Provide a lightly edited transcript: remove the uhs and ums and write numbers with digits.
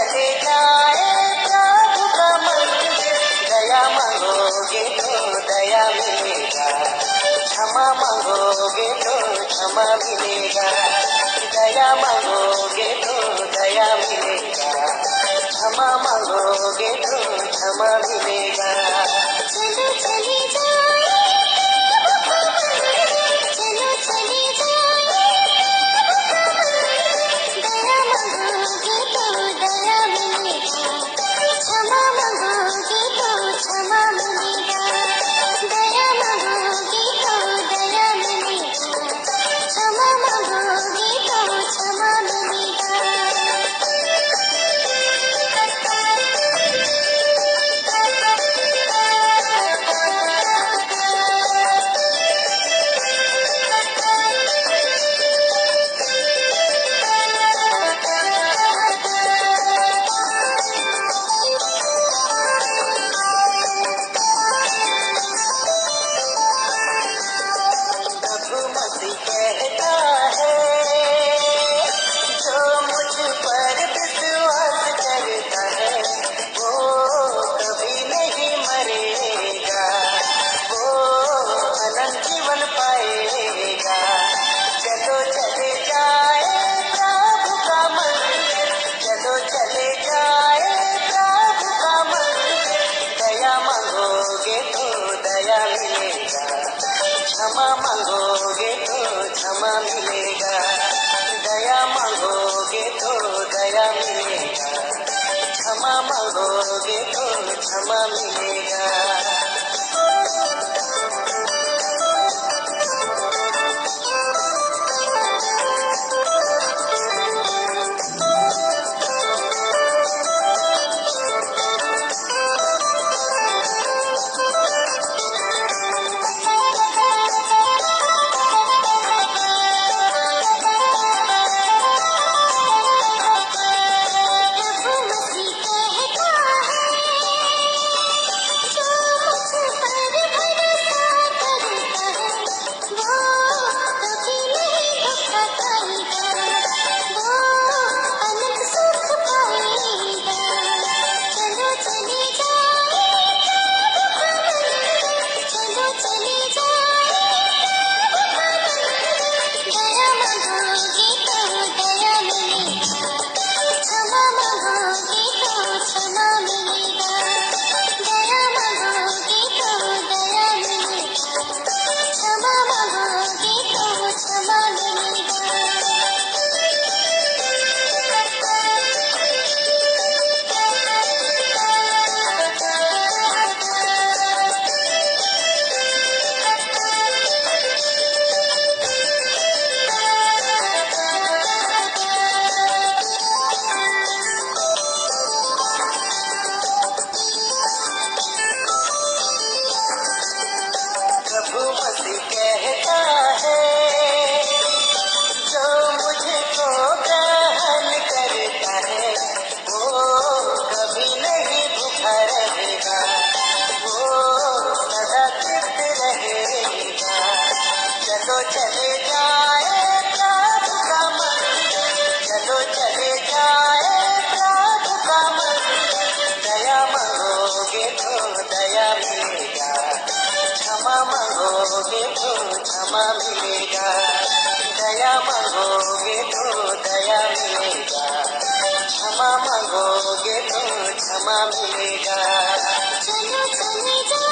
चले जाए प्रभु का मंदिर, दया मांगोगे तो दया मिलेगा, क्षमा मांगोगे तो क्षमा मिलेगा, दया मांगोगे तो दया मिलेगा, क्षमा मांगोगे तो क्षमा मिलेगा। चलो चले जाए चलो चले जाए दया मांगोगे तो दया मिलेगा, क्षमा मांगोगे तो क्षमा मिलेगा, दया मांगोगे तो दया मिलेगा, क्षमा मांगोगे तो क्षमा मिलेगा। प्रभु मसीह कहता है, जो मुझ पर विश्वास करता है वो कभी नहीं मरेगा, वो अनंत जीवन पाएगा। चलो चले जाए प्रभु का मंदिर, चलो चले जाए प्रभु का मंदिर, दया मांगोगे तो दया मिलेगा, क्षमा मांगोगे तो क्षमा मिलेगा, दया मांगोगे तो दया मिलेगा, क्षमा मांगोगे तो क्षमा मिलेगा। प्रभु मसीह कहता है, जो मुझ पर भरोसा करता है वो कभी नहीं धोखा खाएगा, वो अनंत सुख पाएगा। चलो चले जाए चलो चले जाए दया मांगोगे तो दया मिलेगा, क्षमा मांगोगे तो क्षमा मिलेगा, दया मांगोगे तो दया मिलेगा, क्षमा मांगोगे तो क्षमा मिलेगा। प्रभु मसीह कहता है, जो मुझको ग्रहण करता है वो कभी नहीं भूखा रहेगा, वो सदा तृप्त रहेगा। चलो चले जाए प्रभु का मंदिर, चलो चले जाए प्रभु का मंदिर, दया मांगोगे तो दया मिलेगा, क्षमा मांगोगे तो क्षमा मिलेगा, दया मांगोगे तो दया मिलेगा, क्षमा मांगोगे तो क्षमा मिलेगा। चलो चले जाए